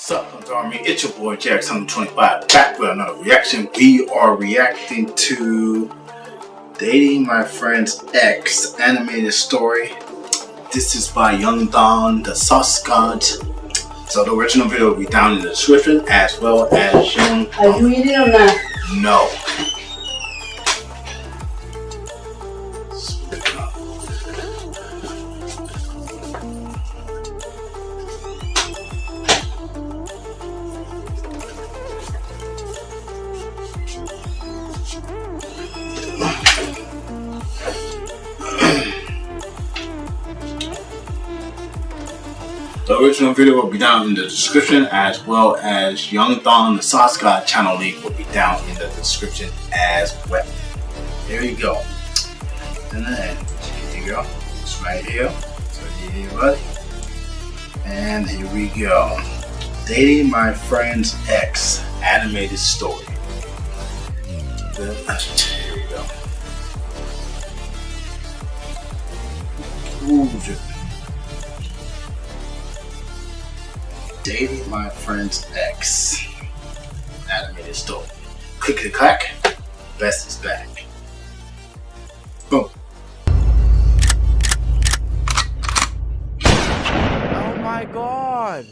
Sup, Army? It's your boy Jack725 back with another reaction. We are reacting to Dating My Friend's Ex animated story. This is by Young Don, the Sauce God. So the original video will be down in the description as well as Young Don. Are you eating or not? No. The original video will be down in the description as well as Young Don, the Sauce God channel link will be down in the description as well. Here you go. And then, here you go. It's right here. So here, buddy. And here we go. Dating My Friend's Ex animated story. Here we go. Ooh, Dating My Friend's Ex animated story. Clickety clack, best is back. Boom. Oh my god.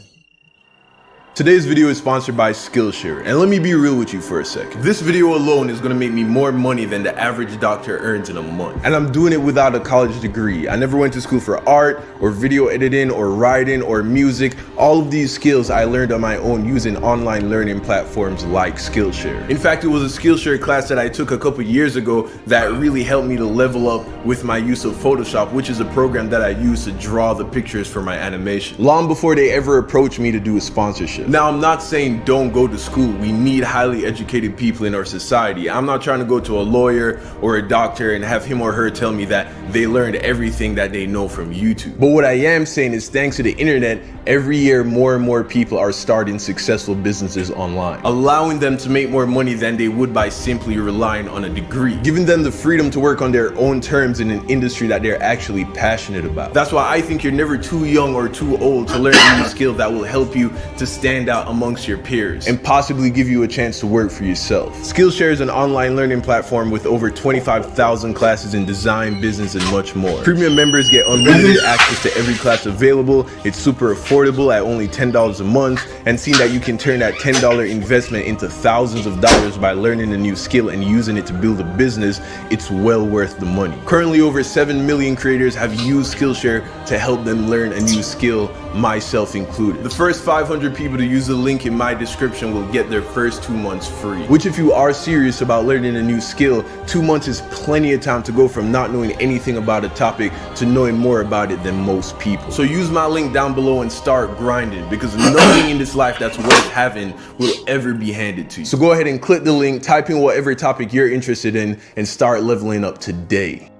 Today's video is sponsored by Skillshare, and let me be real with you for a second. This video alone is gonna make me more money than the average doctor earns in a month. And I'm doing it without a college degree. I never went to school for art, or video editing, or writing, or music. All of these skills I learned on my own using online learning platforms like Skillshare. In fact, it was a Skillshare class that I took a couple years ago that really helped me to level up with my use of Photoshop, which is a program that I use to draw the pictures for my animation, long before they ever approached me to do a sponsorship. Now, I'm not saying don't go to school. We need highly educated people in our society. I'm not trying to go to a lawyer or a doctor and have him or her tell me that they learned everything that they know from YouTube. But what I am saying is, thanks to the internet, every year more and more people are starting successful businesses online, allowing them to make more money than they would by simply relying on a degree, giving them the freedom to work on their own terms in an industry that they're actually passionate about. That's why I think you're never too young or too old to learn a new skill that will help you to stand out amongst your peers and possibly give you a chance to work for yourself. Skillshare is an online learning platform with over 25,000 classes in design, business, and much more. Premium members get unlimited access to every class available. It's super affordable at only $10 a month, and seeing that you can turn that $10 investment into thousands of dollars by learning a new skill and using it to build a business, it's well worth the money. Currently, over 7 million creators have used Skillshare to help them learn a new skill, myself included. The first 500 people to use the link in my description will get their first 2 months free. Which, if you are serious about learning a new skill, 2 months is plenty of time to go from not knowing anything about a topic to knowing more about it than most people. So use my link down below and start grinding, because nothing in this life that's worth having will ever be handed to you. So go ahead and click the link, type in whatever topic you're interested in, and start leveling up today.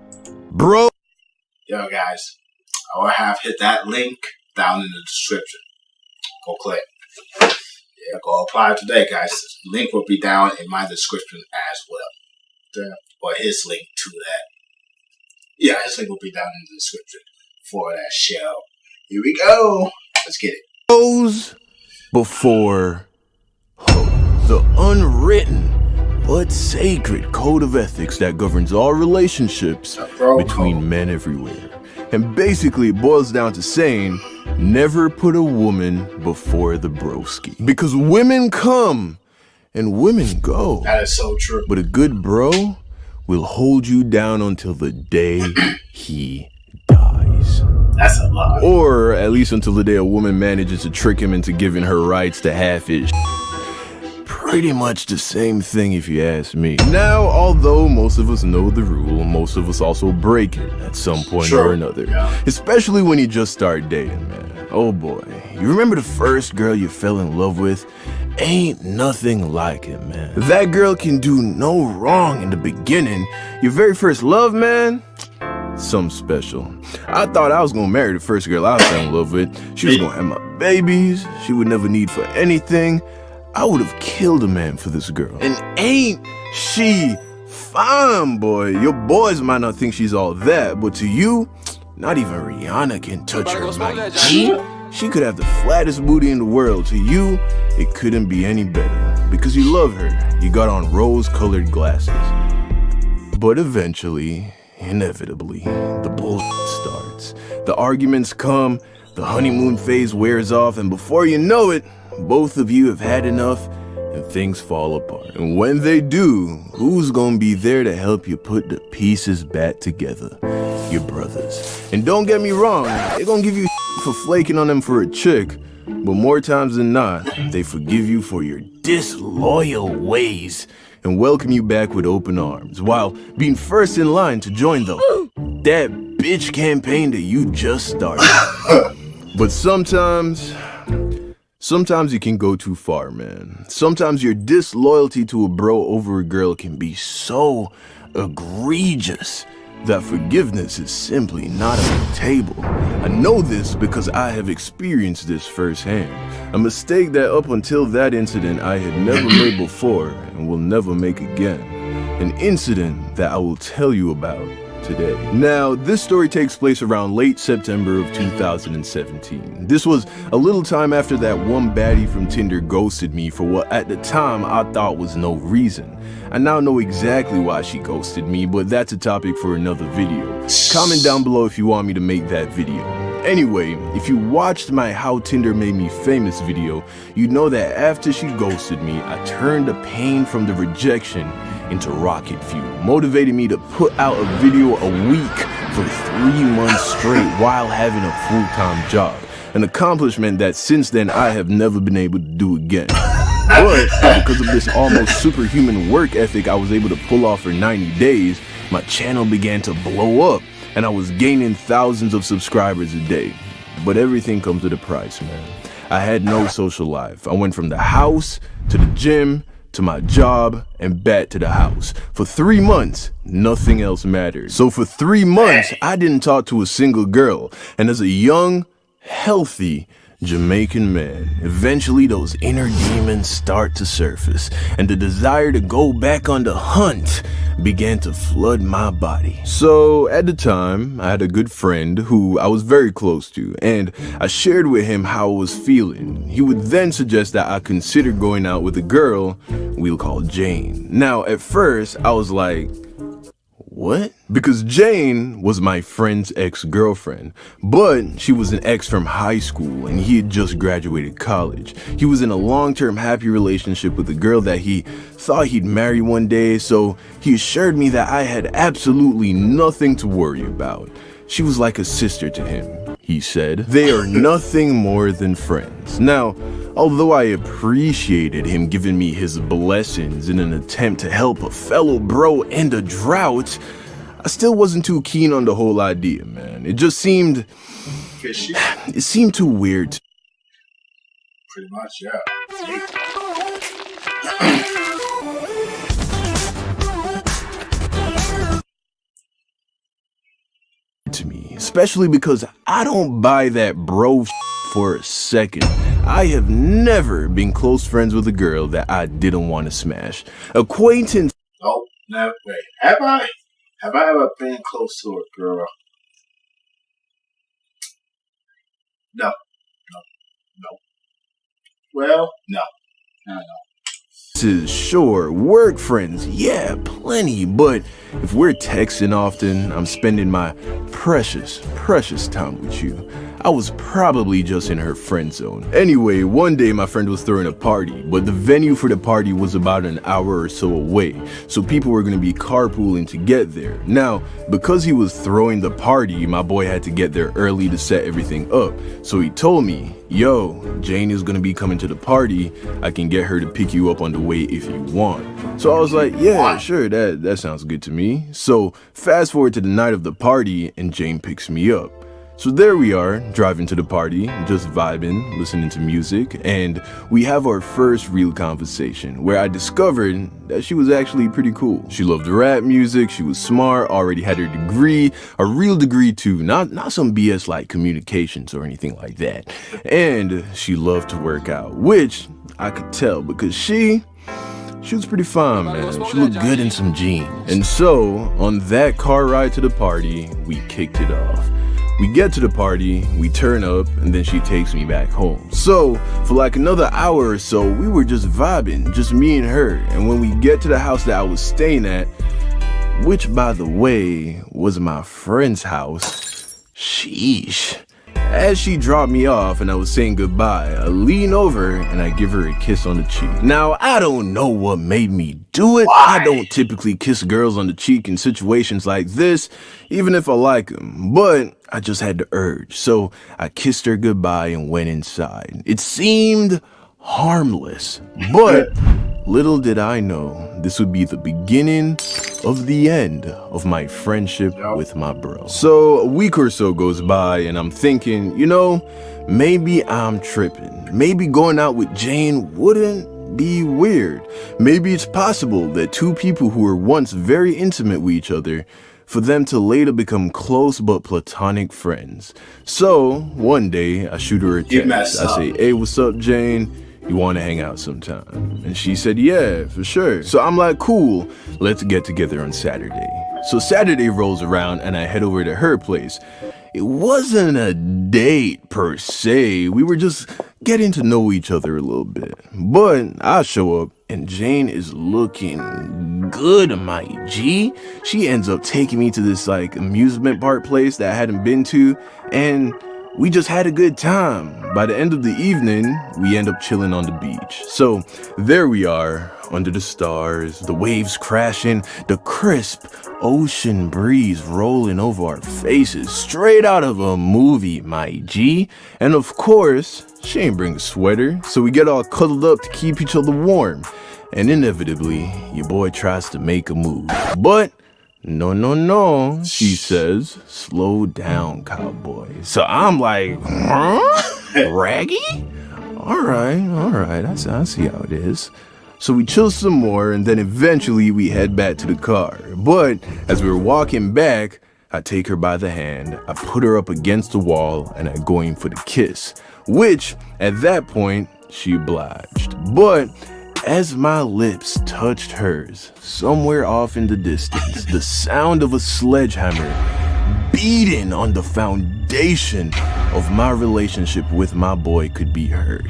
Bro. Yo guys, I will have hit that link down in the description. Go click. Yeah, go apply today, guys. Link will be down in my description as well. Or his link to that. Yeah, his link will be down in the description for that show. Here we go. Let's get it. Hoes before hoes. The unwritten but sacred code of ethics that governs all relationships between men everywhere. And basically it boils down to saying, never put a woman before the broski. Because women come and women go. That is so true. But a good bro will hold you down until the day he dies. That's a lot. Or at least until the day a woman manages to trick him into giving her rights to half his. Pretty much the same thing if you ask me. Now, although most of us know the rule, most of us also break it at some point or another. Yeah. Especially when you just start dating, man. Oh boy, you remember the first girl you fell in love with? Ain't nothing like it, man. That girl can do no wrong in the beginning. Your very first love, man, something special. I thought I was gonna marry the first girl I fell in love with. She was gonna have my babies. She would never need for anything. I would have killed a man for this girl. And ain't she fine, boy? Your boys might not think she's all that, but to you, not even Rihanna can touch her mic. She could have the flattest booty in the world. To you, it couldn't be any better. Because you love her, you got on rose-colored glasses. But eventually, inevitably, the bullshit starts. The arguments come, the honeymoon phase wears off, and before you know it, both of you have had enough and things fall apart. And when they do, who's gonna be there to help you put the pieces back together? Your brothers. And don't get me wrong, they're gonna give you for flaking on them for a chick, but more times than not, they forgive you for your disloyal ways and welcome you back with open arms, while being first in line to join that bitch campaign that you just started. But sometimes you can go too far, man. Sometimes your disloyalty to a bro over a girl can be so egregious that forgiveness is simply not on the table. I know this because I have experienced this firsthand. A mistake that up until that incident I had never made before and will never make again. An incident that I will tell you about today. Now, this story takes place around late September of 2017. This was a little time after that one baddie from Tinder ghosted me for what at the time I thought was no reason. I now know exactly why she ghosted me, but that's a topic for another video. Comment down below if you want me to make that video. Anyway, if you watched my How Tinder Made Me Famous video, you know that after she ghosted me, I turned the pain from the rejection into rocket fuel, motivating me to put out a video a week for 3 months straight while having a full-time job. An accomplishment that since then I have never been able to do again. But because of this almost superhuman work ethic I was able to pull off for 90 days, my channel began to blow up and I was gaining thousands of subscribers a day. But everything comes with a price, man. I had no social life. I went from the house to the gym to my job and back to the house. For 3 months, nothing else mattered. So for 3 months, I didn't talk to a single girl. And as a young, healthy Jamaican man, eventually those inner demons start to surface and the desire to go back on the hunt began to flood my body. So at the time, I had a good friend who I was very close to, and I shared with him how I was feeling. He would then suggest that I consider going out with a girl we'll call Jane. Now at first I was like, what? Because Jane was my friend's ex-girlfriend, but she was an ex from high school and he had just graduated college. He was in a long-term happy relationship with a girl that he thought he'd marry one day, so he assured me that I had absolutely nothing to worry about. She was like a sister to him, he said. They are nothing more than friends. Now, although I appreciated him giving me his blessings in an attempt to help a fellow bro end a drought, I still wasn't too keen on the whole idea, man. It just seemed... It seemed too weird. Pretty much, yeah. To me, especially because I don't buy that bro for a second. I have never been close friends with a girl that I didn't want to smash. Acquaintance. Oh, no, wait. Have I ever been close to a girl? No. Well, no. Sure, work friends, yeah, plenty, but if we're texting often, I'm spending my precious time with you. I was probably just in her friend zone. Anyway, one day my friend was throwing a party, but the venue for the party was about an hour or so away, so people were gonna be carpooling to get there. Now, because he was throwing the party, my boy had to get there early to set everything up, so he told me, yo, Jane is gonna be coming to the party, I can get her to pick you up on the way if you want. So I was like, yeah, sure, that sounds good to me. So fast forward to the night of the party and Jane picks me up. So there we are, driving to the party, just vibing, listening to music, and we have our first real conversation where I discovered that she was actually pretty cool. She loved rap music, she was smart, already had her degree, a real degree too, not some BS like communications or anything like that. And she loved to work out, which I could tell because she was pretty fine, man. She looked good in some jeans. And so, on that car ride to the party, we kicked it off. We get to the party, we turn up, and then she takes me back home. So, for like another hour or so, we were just vibing, just me and her. And when we get to the house that I was staying at, which by the way, was my friend's house, sheesh. As she dropped me off and I was saying goodbye, I lean over and I give her a kiss on the cheek. Now, I don't know what made me do it. Why? I don't typically kiss girls on the cheek in situations like this, even if I like them, but I just had the urge. So I kissed her goodbye and went inside. It seemed harmless, but little did I know this would be the beginning of the end of my friendship with my bro. So a week or so goes by and I'm thinking, you know, maybe I'm tripping. Maybe going out with Jane wouldn't be weird. Maybe it's possible that two people who were once very intimate with each other, for them to later become close but platonic friends. So one day I shoot her a text. I say, hey, what's up, Jane? You want to hang out sometime? And she said, yeah, for sure. So I'm like, cool, let's get together on Saturday. So Saturday rolls around and I head over to her place. It wasn't a date per se. We were just getting to know each other a little bit. But I show up and Jane is looking good, my G. She ends up taking me to this like amusement park place that I hadn't been to, and we just had a good time. By the end of the evening, we end up chilling on the beach. So there we are, under the stars, the waves crashing, the crisp ocean breeze rolling over our faces, straight out of a movie, my G. And of course, she ain't bring a sweater, so we get all cuddled up to keep each other warm. And inevitably, your boy tries to make a move. But no, she says, slow down, cowboy. So I'm like, huh? Raggy? All right, I see how it is. So we chill some more, and then eventually we head back to the car. But as we were walking back, I take her by the hand, I put her up against the wall, and I go in for the kiss, which at that point, she obliged. But as my lips touched hers, somewhere off in the distance, the sound of a sledgehammer beating on the foundation of my relationship with my boy could be heard.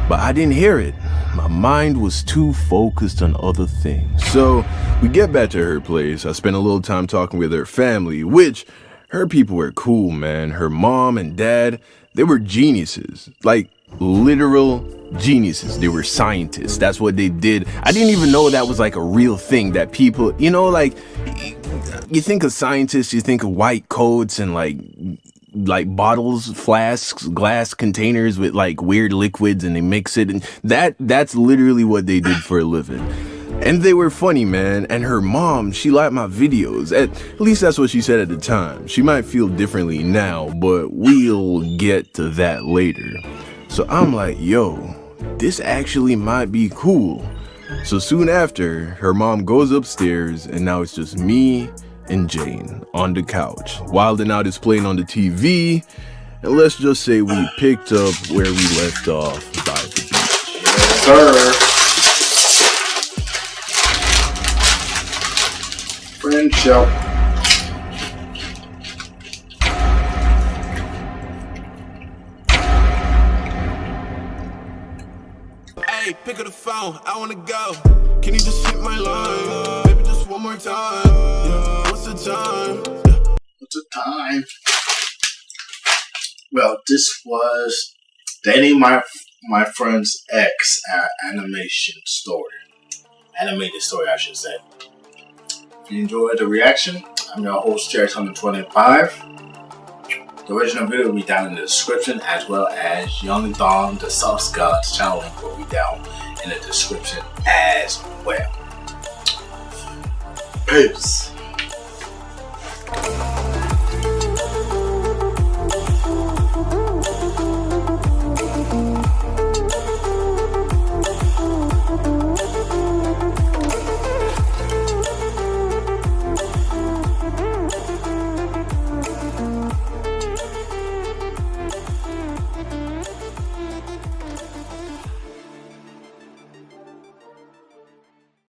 But I didn't hear it. My mind was too focused on other things. So we get back to her place. I spent a little time talking with her family, which her people were cool, man. Her mom and dad, they were geniuses. Like literal geniuses. They were scientists. That's what they did. I didn't even know that was like a real thing that people, you know, like you think of scientists, you think of white coats and like bottles, flasks, glass containers with like weird liquids, and they mix it, and that's literally what they did for a living. And they were funny, man. And her mom, she liked my videos. At least that's what she said at the time. She might feel differently now, but we'll get to that later. So I'm like, yo, this actually might be cool. So soon after, her mom goes upstairs, and now it's just me and Jane on the couch. Wild 'N Out is playing on the TV, and let's just say we picked up where we left off by the beach. Yes, sir. Friendship. Hey, pick up the phone, I wanna go. Can you just hit my line? Baby, just one more time. Yeah. What's the time? What's the time? Well, this was dating my friend's ex animated story, I should say. If you enjoyed the reaction, I'm your host, Jared125. The original video will be down in the description, as well as Young Dawn, the Sauce Gods channel link will be down in the description as well. Peace.